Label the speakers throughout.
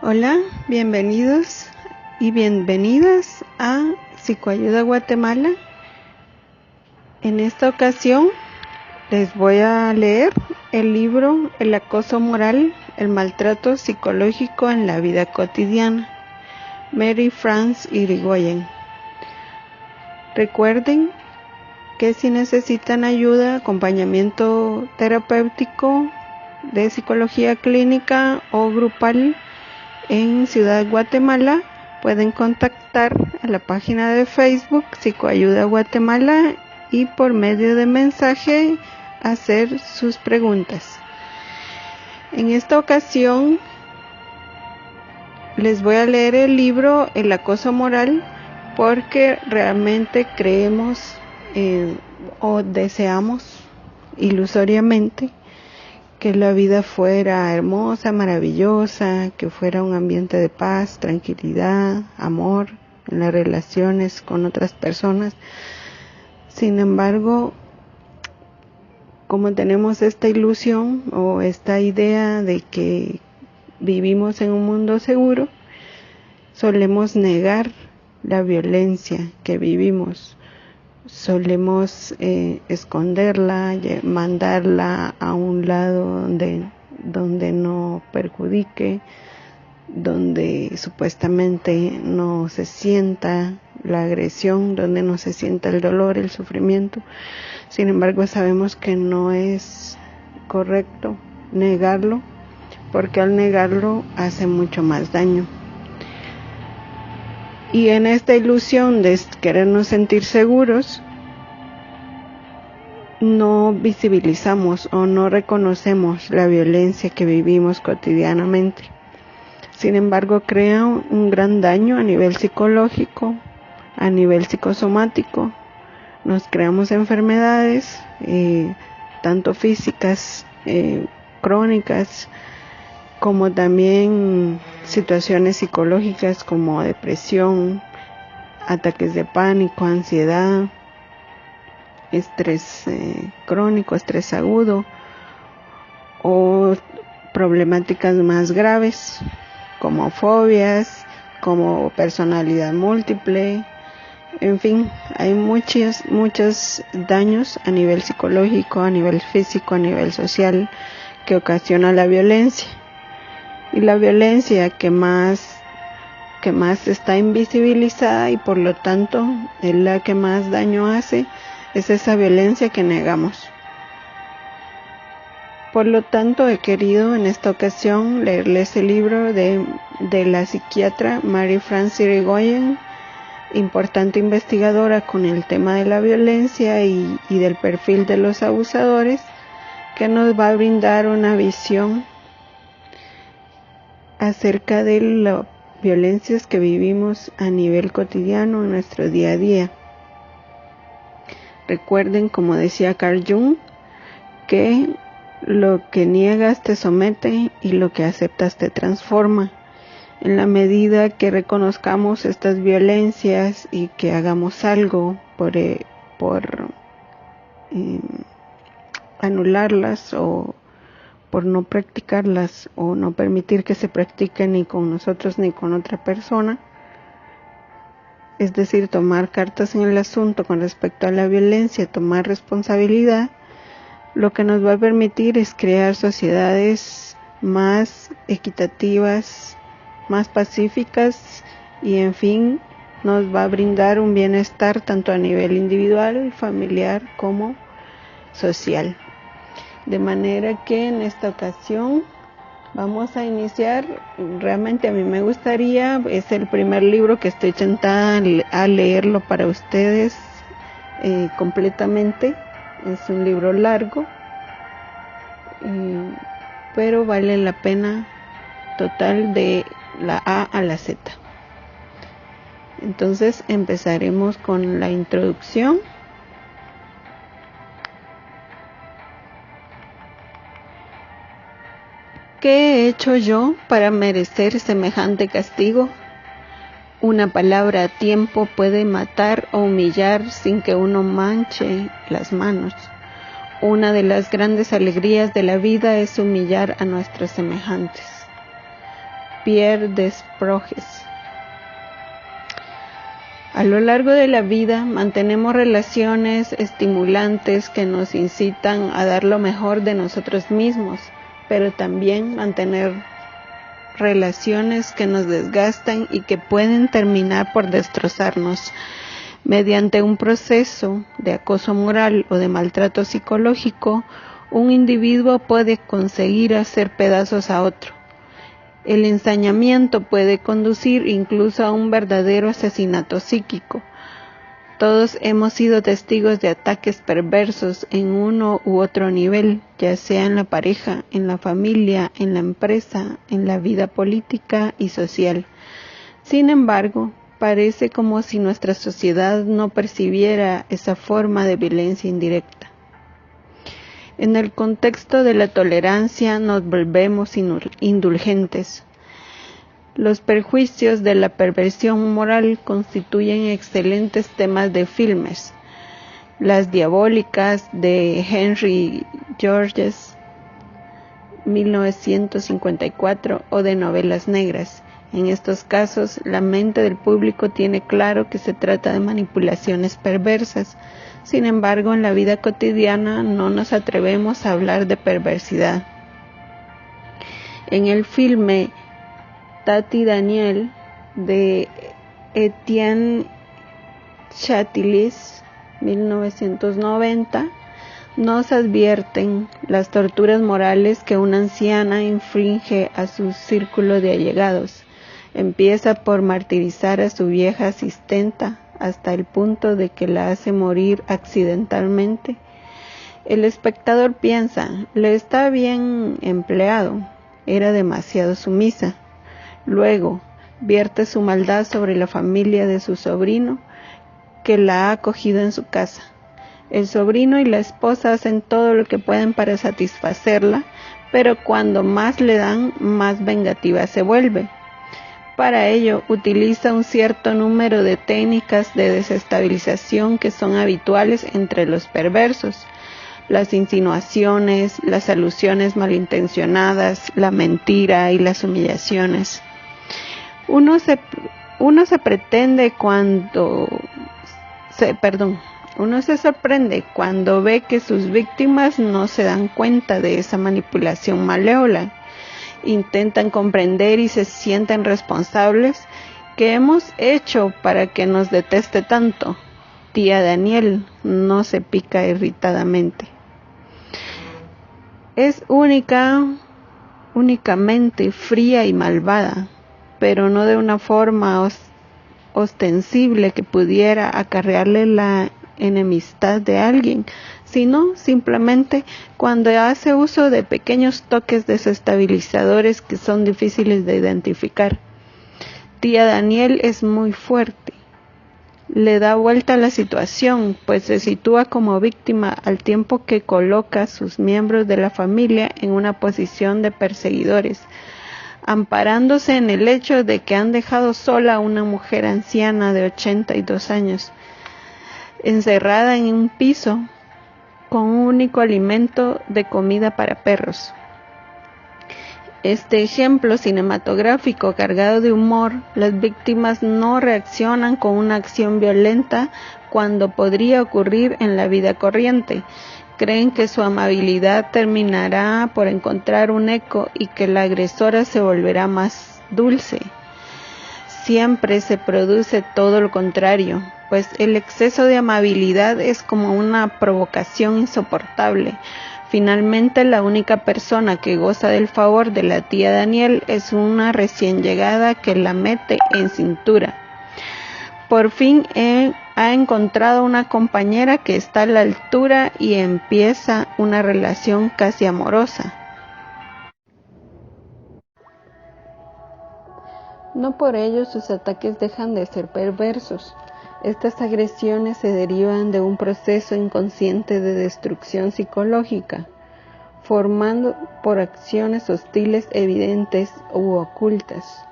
Speaker 1: Hola, bienvenidos y bienvenidas a Psicoayuda Guatemala. En esta ocasión les voy a leer el libro El acoso moral, el maltrato psicológico en la vida cotidiana, Marie-France Irigoyen. Recuerden que si necesitan ayuda, acompañamiento terapéutico de psicología clínica o grupal en Ciudad Guatemala, pueden contactar a la página de Facebook Psicoayuda Guatemala y por medio de mensaje hacer sus preguntas. En esta ocasión les voy a leer el libro El acoso moral porque realmente creemos o deseamos ilusoriamente que la vida fuera hermosa, maravillosa, que fuera un ambiente de paz, tranquilidad, amor en las relaciones con otras personas. Sin embargo, como tenemos esta ilusión o esta idea de que vivimos en un mundo seguro, solemos negar la violencia que vivimos. Solemos esconderla, mandarla a un lado donde no perjudique, donde supuestamente no se sienta la agresión, donde no se sienta el dolor, el sufrimiento. Sin embargo, sabemos que no es correcto negarlo, porque al negarlo hace mucho más daño. Y en esta ilusión de querernos sentir seguros, no visibilizamos o no reconocemos la violencia que vivimos cotidianamente. Sin embargo, crea un gran daño a nivel psicológico, a nivel psicosomático. Nos creamos enfermedades, tanto físicas, crónicas, como también situaciones psicológicas como depresión, ataques de pánico, ansiedad, estrés crónico, estrés agudo o problemáticas más graves como fobias, como personalidad múltiple. En fin, hay muchos daños a nivel psicológico, a nivel físico, a nivel social que ocasiona la violencia. Y la violencia que más está invisibilizada y por lo tanto es la que más daño hace, es esa violencia que negamos. Por lo tanto, he querido en esta ocasión leerles el libro de la psiquiatra Marie-France Irigoyen, importante investigadora con el tema de la violencia y del perfil de los abusadores, que nos va a brindar una visión acerca de las violencias que vivimos a nivel cotidiano en nuestro día a día. Recuerden, como decía Carl Jung, que lo que niegas te somete y lo que aceptas te transforma. En la medida que reconozcamos estas violencias y que hagamos algo por anularlas o por no practicarlas o no permitir que se practiquen ni con nosotros ni con otra persona, es decir, tomar cartas en el asunto con respecto a la violencia, tomar responsabilidad, lo que nos va a permitir es crear sociedades más equitativas, más pacíficas y en fin, nos va a brindar un bienestar tanto a nivel individual, familiar como social. De manera que en esta ocasión vamos a iniciar. Realmente a mí me gustaría, es el primer libro que estoy sentada a leerlo para ustedes completamente. Es un libro largo, pero vale la pena total de la A a la Z. Entonces empezaremos con la introducción. ¿Qué he hecho yo para merecer semejante castigo? Una palabra a tiempo puede matar o humillar sin que uno manche las manos. Una de las grandes alegrías de la vida es humillar a nuestros semejantes. Pierre Desproges. A lo largo de la vida mantenemos relaciones estimulantes que nos incitan a dar lo mejor de nosotros mismos, pero también mantener relaciones que nos desgastan y que pueden terminar por destrozarnos. Mediante un proceso de acoso moral o de maltrato psicológico, un individuo puede conseguir hacer pedazos a otro. El ensañamiento puede conducir incluso a un verdadero asesinato psíquico. Todos hemos sido testigos de ataques perversos en uno u otro nivel, ya sea en la pareja, en la familia, en la empresa, en la vida política y social. Sin embargo, parece como si nuestra sociedad no percibiera esa forma de violencia indirecta. En el contexto de la tolerancia nos volvemos indulgentes. Los perjuicios de la perversión moral constituyen excelentes temas de filmes. Las Diabólicas de Henry Georges, 1954, o de Novelas Negras. En estos casos, la mente del público tiene claro que se trata de manipulaciones perversas. Sin embargo, en la vida cotidiana no nos atrevemos a hablar de perversidad. En el filme Tati Daniel de Etienne Châtillon, 1990, nos advierten las torturas morales que una anciana inflige a su círculo de allegados. Empieza por martirizar a su vieja asistenta hasta el punto de que la hace morir accidentalmente. El espectador piensa, le está bien empleado, era demasiado sumisa. Luego, vierte su maldad sobre la familia de su sobrino, que la ha acogido en su casa. El sobrino y la esposa hacen todo lo que pueden para satisfacerla, pero cuando más le dan, más vengativa se vuelve. Para ello, utiliza un cierto número de técnicas de desestabilización que son habituales entre los perversos: las insinuaciones, las alusiones malintencionadas, la mentira y las humillaciones. Uno se sorprende cuando ve que sus víctimas no se dan cuenta de esa manipulación malévola. Intentan comprender y se sienten responsables. ¿Qué hemos hecho para que nos deteste tanto? Tía Daniel no se pica irritadamente. Es únicamente fría y malvada, pero no de una forma ostensible que pudiera acarrearle la enemistad de alguien, sino simplemente cuando hace uso de pequeños toques desestabilizadores que son difíciles de identificar. Tía Daniel es muy fuerte. Le da vuelta a la situación, pues se sitúa como víctima al tiempo que coloca a sus miembros de la familia en una posición de perseguidores, amparándose en el hecho de que han dejado sola a una mujer anciana de 82 años, encerrada en un piso con un único alimento de comida para perros. Este ejemplo cinematográfico cargado de humor, las víctimas no reaccionan con una acción violenta cuando podría ocurrir en la vida corriente. Creen que su amabilidad terminará por encontrar un eco y que la agresora se volverá más dulce. Siempre se produce todo lo contrario, pues el exceso de amabilidad es como una provocación insoportable. Finalmente, la única persona que goza del favor de la tía Daniel es una recién llegada que la mete en cintura. Por fin ha encontrado una compañera que está a la altura y empieza una relación casi amorosa. No por ello sus ataques dejan de ser perversos. Estas agresiones se derivan de un proceso inconsciente de destrucción psicológica, formando por acciones hostiles evidentes u ocultas,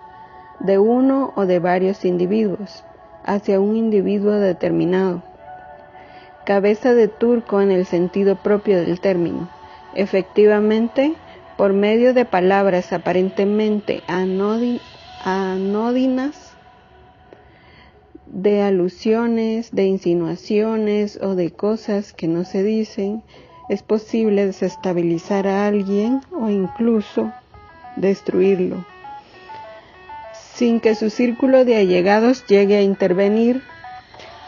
Speaker 1: de uno o de varios individuos, hacia un individuo determinado. Cabeza de turco en el sentido propio del término. Efectivamente, por medio de palabras aparentemente anodinas, de alusiones, de insinuaciones o de cosas que no se dicen, es posible desestabilizar a alguien o incluso destruirlo, sin que su círculo de allegados llegue a intervenir.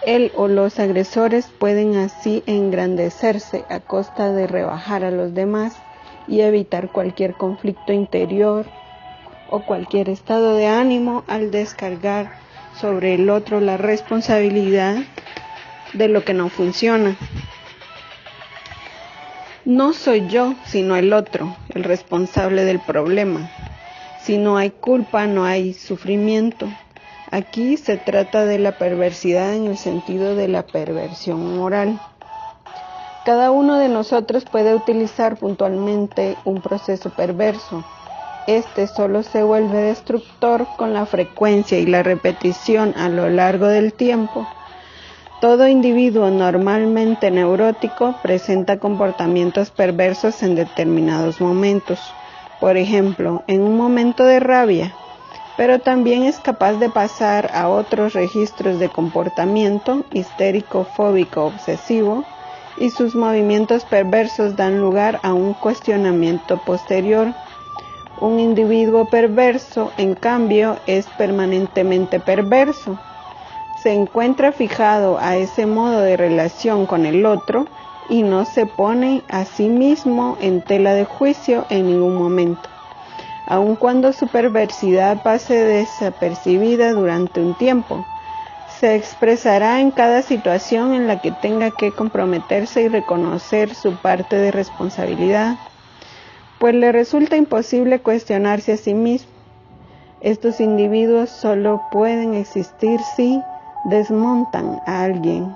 Speaker 1: Él o los agresores pueden así engrandecerse a costa de rebajar a los demás y evitar cualquier conflicto interior o cualquier estado de ánimo al descargar sobre el otro la responsabilidad de lo que no funciona. No soy yo, sino el otro, el responsable del problema. Si no hay culpa, no hay sufrimiento. Aquí se trata de la perversidad en el sentido de la perversión moral. Cada uno de nosotros puede utilizar puntualmente un proceso perverso. Este solo se vuelve destructor con la frecuencia y la repetición a lo largo del tiempo. Todo individuo normalmente neurótico presenta comportamientos perversos en determinados momentos. Por ejemplo, en un momento de rabia, pero también es capaz de pasar a otros registros de comportamiento histérico, fóbico, obsesivo, y sus movimientos perversos dan lugar a un cuestionamiento posterior. Un individuo perverso, en cambio, es permanentemente perverso. Se encuentra fijado a ese modo de relación con el otro y no se pone a sí mismo en tela de juicio en ningún momento. Aun cuando su perversidad pase desapercibida durante un tiempo, se expresará en cada situación en la que tenga que comprometerse y reconocer su parte de responsabilidad, pues le resulta imposible cuestionarse a sí mismo. Estos individuos solo pueden existir si desmontan a alguien.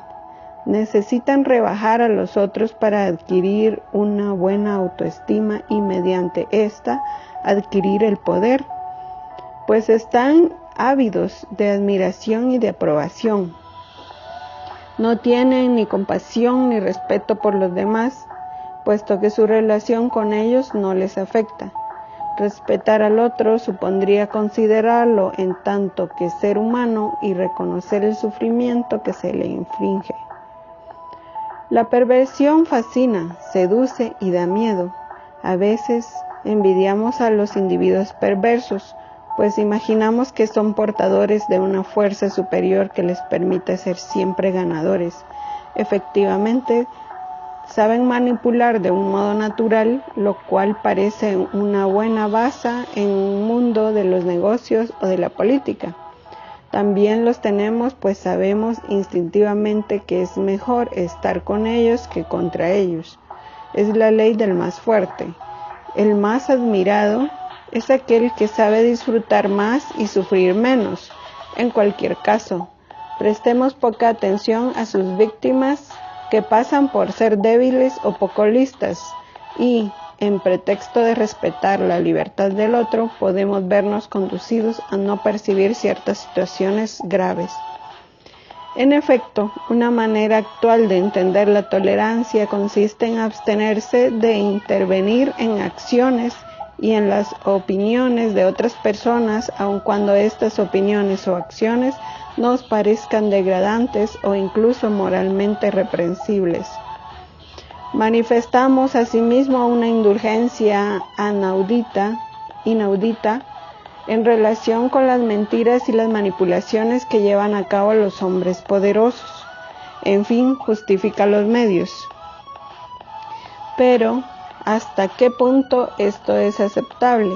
Speaker 1: Necesitan rebajar a los otros para adquirir una buena autoestima y mediante esta adquirir el poder, pues están ávidos de admiración y de aprobación. No tienen ni compasión ni respeto por los demás, puesto que su relación con ellos no les afecta. Respetar al otro supondría considerarlo en tanto que ser humano y reconocer el sufrimiento que se le inflige. La perversión fascina, seduce y da miedo. A veces envidiamos a los individuos perversos, pues imaginamos que son portadores de una fuerza superior que les permite ser siempre ganadores. Efectivamente, saben manipular de un modo natural, lo cual parece una buena base en un mundo de los negocios o de la política. También los tenemos, pues sabemos instintivamente que es mejor estar con ellos que contra ellos. Es la ley del más fuerte. El más admirado es aquel que sabe disfrutar más y sufrir menos. En cualquier caso, prestemos poca atención a sus víctimas que pasan por ser débiles o poco listas y, en pretexto de respetar la libertad del otro, podemos vernos conducidos a no percibir ciertas situaciones graves. En efecto, una manera actual de entender la tolerancia consiste en abstenerse de intervenir en acciones y en las opiniones de otras personas, aun cuando estas opiniones o acciones nos parezcan degradantes o incluso moralmente reprensibles. Manifestamos asimismo una indulgencia inaudita en relación con las mentiras y las manipulaciones que llevan a cabo los hombres poderosos. En fin, justifica los medios. Pero, ¿hasta qué punto esto es aceptable?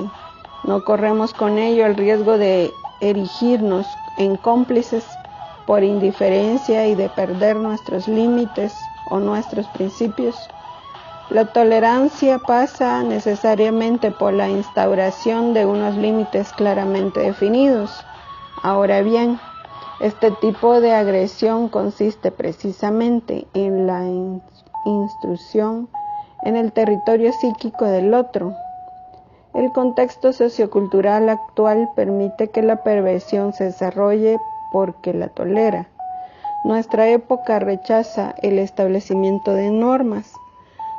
Speaker 1: ¿No corremos con ello el riesgo de erigirnos en cómplices por indiferencia y de perder nuestros límites o nuestros principios? La tolerancia pasa necesariamente por la instauración de unos límites claramente definidos. Ahora bien, este tipo de agresión consiste precisamente en la intrusión en el territorio psíquico del otro. El contexto sociocultural actual permite que la perversión se desarrolle porque la tolera. Nuestra época rechaza el establecimiento de normas.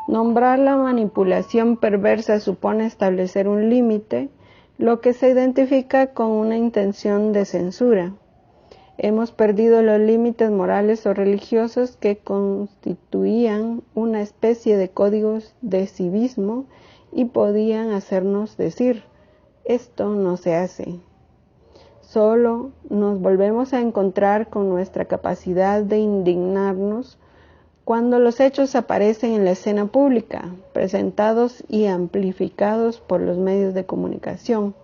Speaker 1: Nombrar la manipulación perversa supone establecer un límite, lo que se identifica con una intención de censura. Hemos perdido los límites morales o religiosos que constituían una especie de códigos de civismo y podían hacernos decir, esto no se hace. Solo nos volvemos a encontrar con nuestra capacidad de indignarnos cuando los hechos aparecen en la escena pública, presentados y amplificados por los medios de comunicación.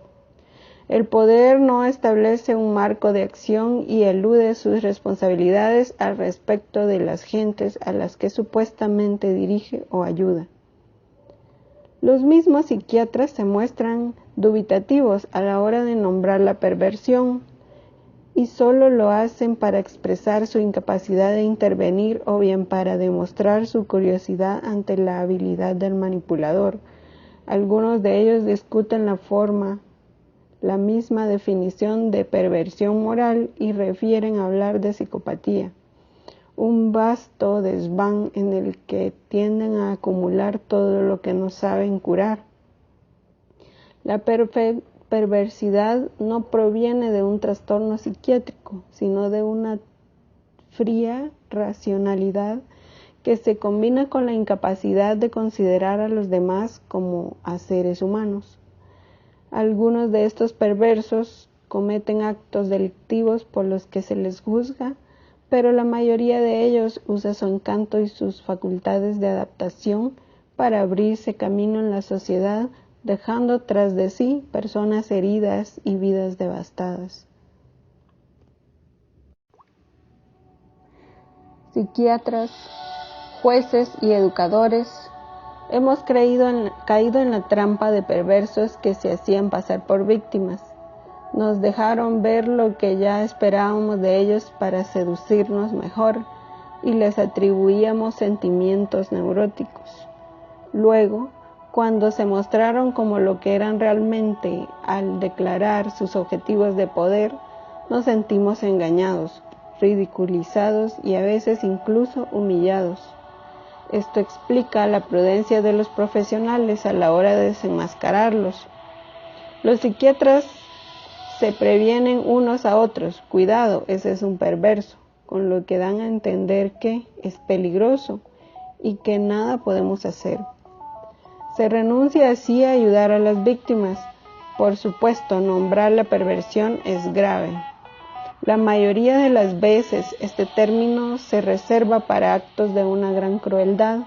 Speaker 1: El poder no establece un marco de acción y elude sus responsabilidades al respecto de las gentes a las que supuestamente dirige o ayuda. Los mismos psiquiatras se muestran dubitativos a la hora de nombrar la perversión y solo lo hacen para expresar su incapacidad de intervenir o bien para demostrar su curiosidad ante la habilidad del manipulador. Algunos de ellos discuten la misma definición de perversión moral y refieren a hablar de psicopatía, un vasto desván en el que tienden a acumular todo lo que no saben curar. La perversidad no proviene de un trastorno psiquiátrico, sino de una fría racionalidad que se combina con la incapacidad de considerar a los demás como a seres humanos. Algunos de estos perversos cometen actos delictivos por los que se les juzga, pero la mayoría de ellos usa su encanto y sus facultades de adaptación para abrirse camino en la sociedad, dejando tras de sí personas heridas y vidas devastadas. Psiquiatras, jueces y educadores hemos caído en la trampa de perversos que se hacían pasar por víctimas. Nos dejaron ver lo que ya esperábamos de ellos para seducirnos mejor y les atribuíamos sentimientos neuróticos. Luego, cuando se mostraron como lo que eran realmente al declarar sus objetivos de poder, nos sentimos engañados, ridiculizados y a veces incluso humillados. Esto explica la prudencia de los profesionales a la hora de desenmascararlos. Los psiquiatras se previenen unos a otros, cuidado, ese es un perverso, con lo que dan a entender que es peligroso y que nada podemos hacer. Se renuncia así a ayudar a las víctimas. Por supuesto, nombrar la perversión es grave. La mayoría de las veces este término se reserva para actos de una gran crueldad,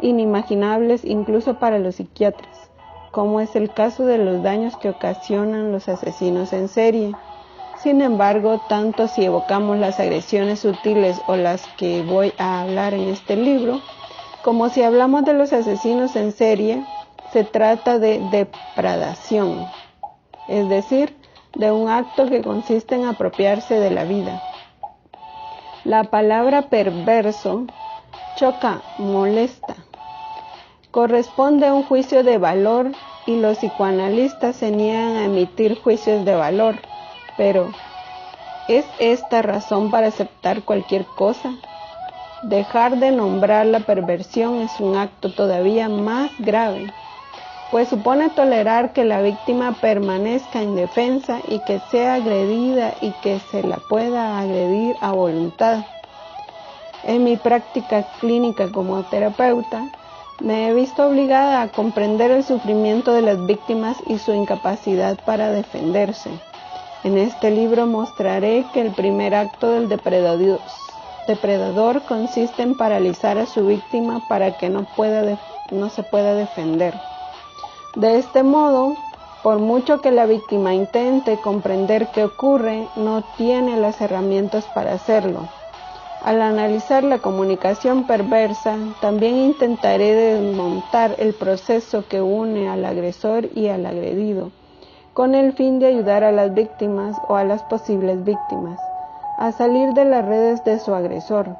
Speaker 1: inimaginables incluso para los psiquiatras, como es el caso de los daños que ocasionan los asesinos en serie. Sin embargo, tanto si evocamos las agresiones sutiles o las que voy a hablar en este libro, como si hablamos de los asesinos en serie, se trata de depredación, es decir, de un acto que consiste en apropiarse de la vida. La palabra perverso choca, molesta. Corresponde a un juicio de valor y los psicoanalistas se niegan a emitir juicios de valor, pero ¿es esta razón para aceptar cualquier cosa? Dejar de nombrar la perversión es un acto todavía más grave, pues supone tolerar que la víctima permanezca indefensa y que sea agredida y que se la pueda agredir a voluntad. En mi práctica clínica como terapeuta, me he visto obligada a comprender el sufrimiento de las víctimas y su incapacidad para defenderse. En este libro mostraré que el primer acto del depredador consiste en paralizar a su víctima para que no se pueda defender. De este modo, por mucho que la víctima intente comprender qué ocurre, no tiene las herramientas para hacerlo. Al analizar la comunicación perversa, también intentaré desmontar el proceso que une al agresor y al agredido, con el fin de ayudar a las víctimas o a las posibles víctimas a salir de las redes de su agresor.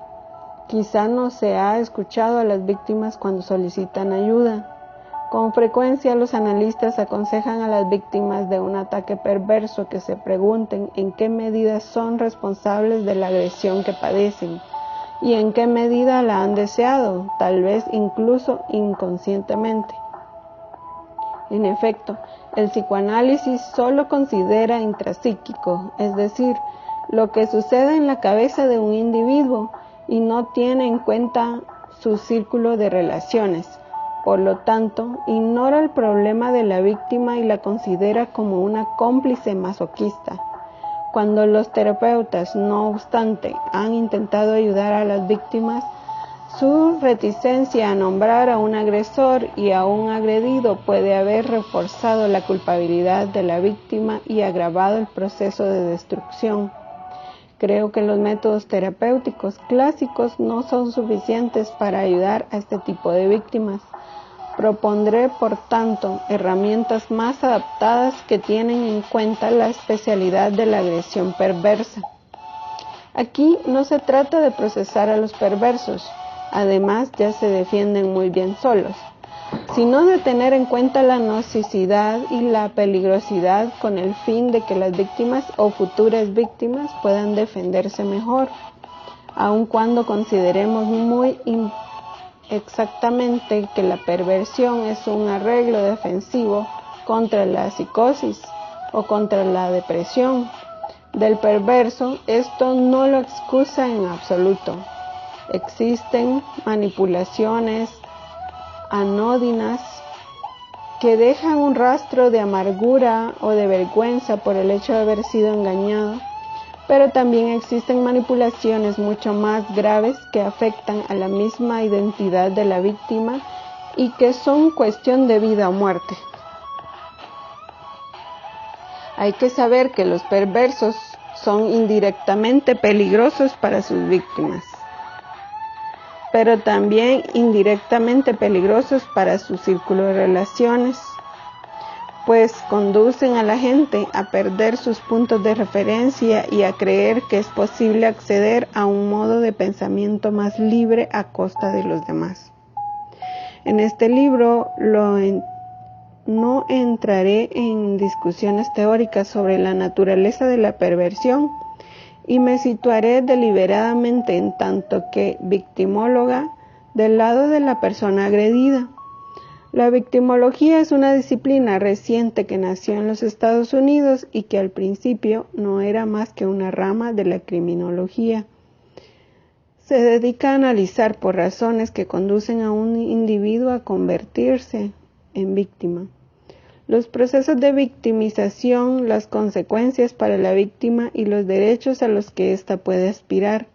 Speaker 1: Quizá no se ha escuchado a las víctimas cuando solicitan ayuda. Con frecuencia los analistas aconsejan a las víctimas de un ataque perverso que se pregunten en qué medida son responsables de la agresión que padecen y en qué medida la han deseado, tal vez incluso inconscientemente. En efecto, el psicoanálisis solo considera intrapsíquico, es decir, lo que sucede en la cabeza de un individuo y no tiene en cuenta su círculo de relaciones. Por lo tanto, ignora el problema de la víctima y la considera como una cómplice masoquista. Cuando los terapeutas, no obstante, han intentado ayudar a las víctimas, su reticencia a nombrar a un agresor y a un agredido puede haber reforzado la culpabilidad de la víctima y agravado el proceso de destrucción. Creo que los métodos terapéuticos clásicos no son suficientes para ayudar a este tipo de víctimas. Propondré, por tanto, herramientas más adaptadas que tienen en cuenta la especialidad de la agresión perversa. Aquí no se trata de procesar a los perversos, además ya se defienden muy bien solos, sino de tener en cuenta la nocicidad y la peligrosidad con el fin de que las víctimas o futuras víctimas puedan defenderse mejor, aun cuando consideremos muy exactamente que la perversión es un arreglo defensivo contra la psicosis o contra la depresión del perverso. Esto no lo excusa en absoluto. Existen manipulaciones anódinas que dejan un rastro de amargura o de vergüenza por el hecho de haber sido engañado, pero también existen manipulaciones mucho más graves que afectan a la misma identidad de la víctima y que son cuestión de vida o muerte. Hay que saber que los perversos son indirectamente peligrosos para sus víctimas, pero también indirectamente peligrosos para su círculo de relaciones, pues conducen a la gente a perder sus puntos de referencia y a creer que es posible acceder a un modo de pensamiento más libre a costa de los demás. En este libro no entraré en discusiones teóricas sobre la naturaleza de la perversión y me situaré deliberadamente en tanto que victimóloga del lado de la persona agredida. La victimología es una disciplina reciente que nació en los Estados Unidos y que al principio no era más que una rama de la criminología. Se dedica a analizar por razones que conducen a un individuo a convertirse en víctima. Los procesos de victimización, las consecuencias para la víctima y los derechos a los que ésta puede aspirar.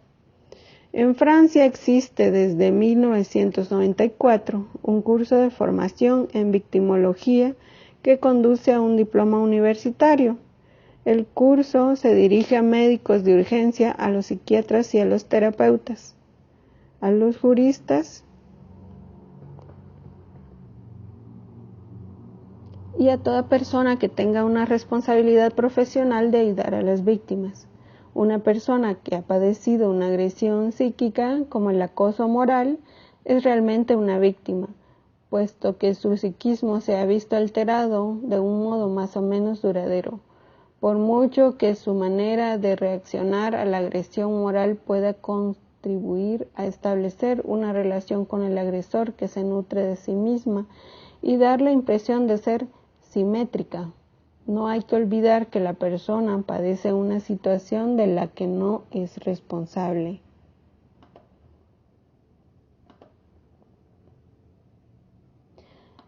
Speaker 1: En Francia existe desde 1994 un curso de formación en victimología que conduce a un diploma universitario. El curso se dirige a médicos de urgencia, a los psiquiatras y a los terapeutas, a los juristas y a toda persona que tenga una responsabilidad profesional de ayudar a las víctimas. Una persona que ha padecido una agresión psíquica, como el acoso moral, es realmente una víctima, puesto que su psiquismo se ha visto alterado de un modo más o menos duradero, por mucho que su manera de reaccionar a la agresión moral pueda contribuir a establecer una relación con el agresor que se nutre de sí misma y dar la impresión de ser simétrica. No hay que olvidar que la persona padece una situación de la que no es responsable.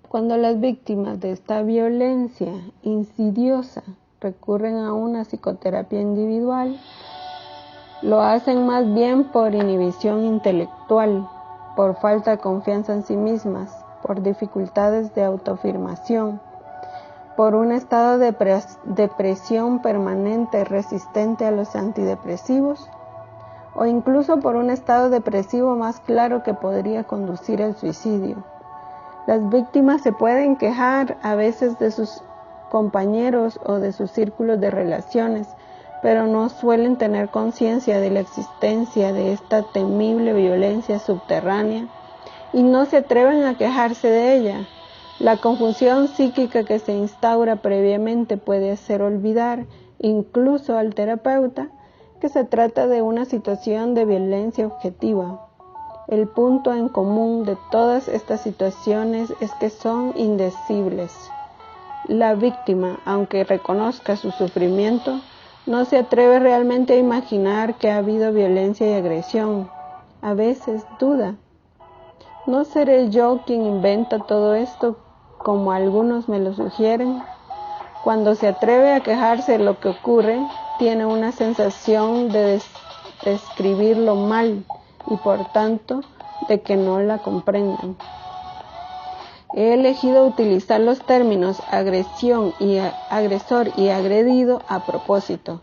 Speaker 1: Cuando las víctimas de esta violencia insidiosa recurren a una psicoterapia individual, lo hacen más bien por inhibición intelectual, por falta de confianza en sí mismas, por dificultades de autoafirmación, por un estado de depresión permanente resistente a los antidepresivos, o incluso por un estado depresivo más claro que podría conducir al suicidio. Las víctimas se pueden quejar a veces de sus compañeros o de sus círculos de relaciones, pero no suelen tener conciencia de la existencia de esta temible violencia subterránea y no se atreven a quejarse de ella. La confusión psíquica que se instaura previamente puede hacer olvidar, incluso al terapeuta, que se trata de una situación de violencia objetiva. El punto en común de todas estas situaciones es que son indecibles. La víctima, aunque reconozca su sufrimiento, no se atreve realmente a imaginar que ha habido violencia y agresión. A veces duda. ¿No seré yo quien inventa todo esto, como algunos me lo sugieren? Cuando se atreve a quejarse de lo que ocurre, tiene una sensación de describirlo mal y por tanto de que no la comprendan. He elegido utilizar los términos agresión y agresor y agredido a propósito,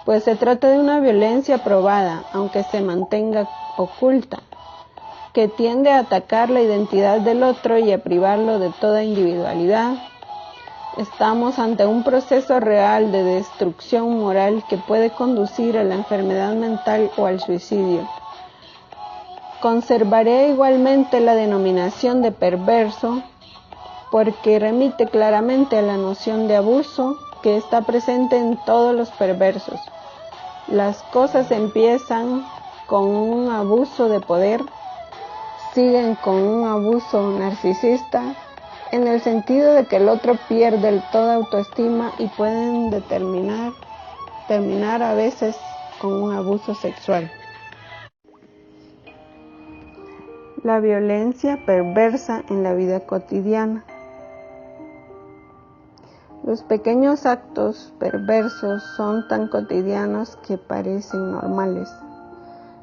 Speaker 1: pues se trata de una violencia probada, aunque se mantenga oculta, que tiende a atacar la identidad del otro y a privarlo de toda individualidad. Estamos ante un proceso real de destrucción moral que puede conducir a la enfermedad mental o al suicidio. Conservaré igualmente la denominación de perverso porque remite claramente a la noción de abuso que está presente en todos los perversos. Las cosas empiezan con un abuso de poder, siguen con un abuso narcisista, en el sentido de que el otro pierde toda autoestima y pueden terminar a veces con un abuso sexual. La violencia perversa en la vida cotidiana. Los pequeños actos perversos son tan cotidianos que parecen normales.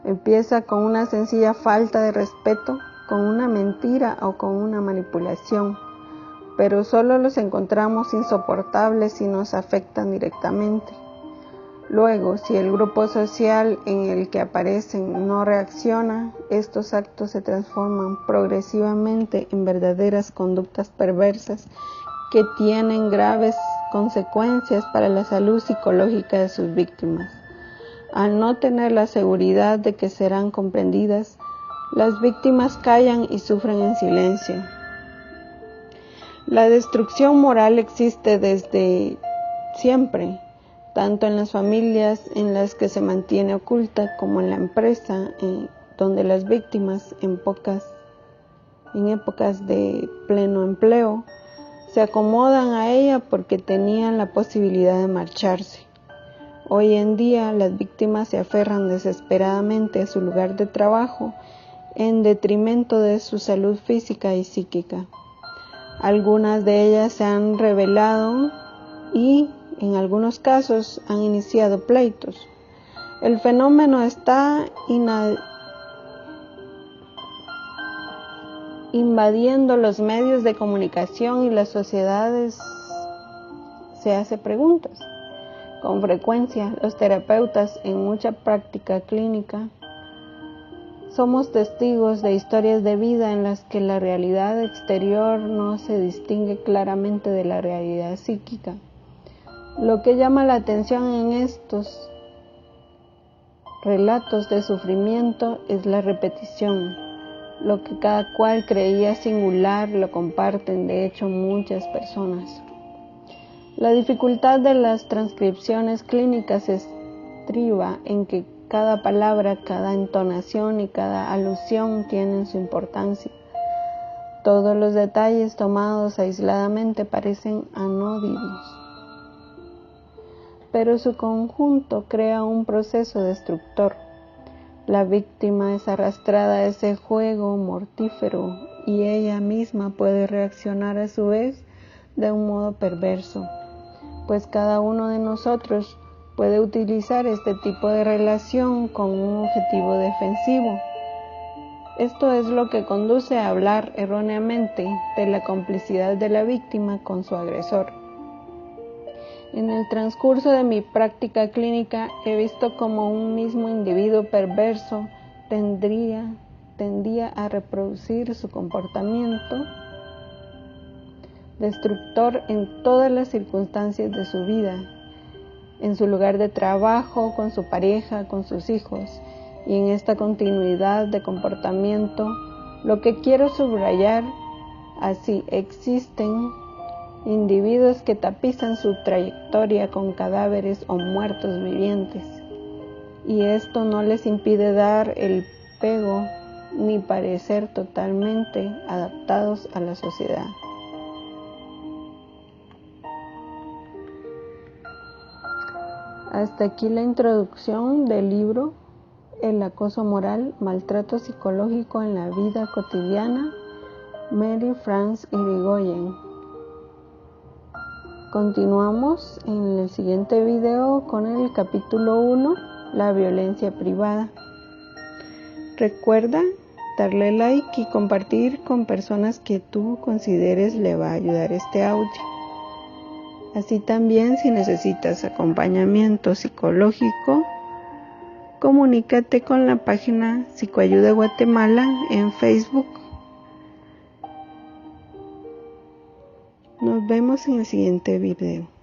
Speaker 1: Empieza con una sencilla falta de respeto, con una mentira o con una manipulación, pero solo los encontramos insoportables si nos afectan directamente. Luego, si el grupo social en el que aparecen no reacciona, estos actos se transforman progresivamente en verdaderas conductas perversas que tienen graves consecuencias para la salud psicológica de sus víctimas. Al no tener la seguridad de que serán comprendidas, las víctimas callan y sufren en silencio. La destrucción moral existe desde siempre, tanto en las familias en las que se mantiene oculta como en la empresa, donde las víctimas en épocas de pleno empleo se acomodan a ella porque tenían la posibilidad de marcharse. Hoy en día las víctimas se aferran desesperadamente a su lugar de trabajo en detrimento de su salud física y psíquica. Algunas de ellas se han rebelado y en algunos casos han iniciado pleitos. El fenómeno está invadiendo los medios de comunicación y las sociedades. Se hace preguntas. Con frecuencia, los terapeutas en mucha práctica clínica somos testigos de historias de vida en las que la realidad exterior no se distingue claramente de la realidad psíquica. Lo que llama la atención en estos relatos de sufrimiento es la repetición. Lo que cada cual creía singular lo comparten de hecho muchas personas. La dificultad de las transcripciones clínicas estriba en que cada palabra, cada entonación y cada alusión tienen su importancia. Todos los detalles tomados aisladamente parecen anodinos, pero su conjunto crea un proceso destructor. La víctima es arrastrada a ese juego mortífero y ella misma puede reaccionar a su vez de un modo perverso, pues cada uno de nosotros puede utilizar este tipo de relación con un objetivo defensivo. Esto es lo que conduce a hablar erróneamente de la complicidad de la víctima con su agresor. En el transcurso de mi práctica clínica he visto cómo un mismo individuo perverso tendía a reproducir su comportamiento destructor en todas las circunstancias de su vida, en su lugar de trabajo, con su pareja, con sus hijos, y en esta continuidad de comportamiento, lo que quiero subrayar, así existen individuos que tapizan su trayectoria con cadáveres o muertos vivientes. y esto no les impide dar el pego ni parecer totalmente adaptados a la sociedad. Hasta aquí la introducción del libro El acoso moral, maltrato psicológico en la vida cotidiana, Mary France Irigoyen. Continuamos en el siguiente video con el capítulo 1, la violencia privada. Recuerda darle like y compartir con personas que tú consideres le va a ayudar este audio. Así también, si necesitas acompañamiento psicológico, comunícate con la página Psicoayuda Guatemala en Facebook. Nos vemos en el siguiente video.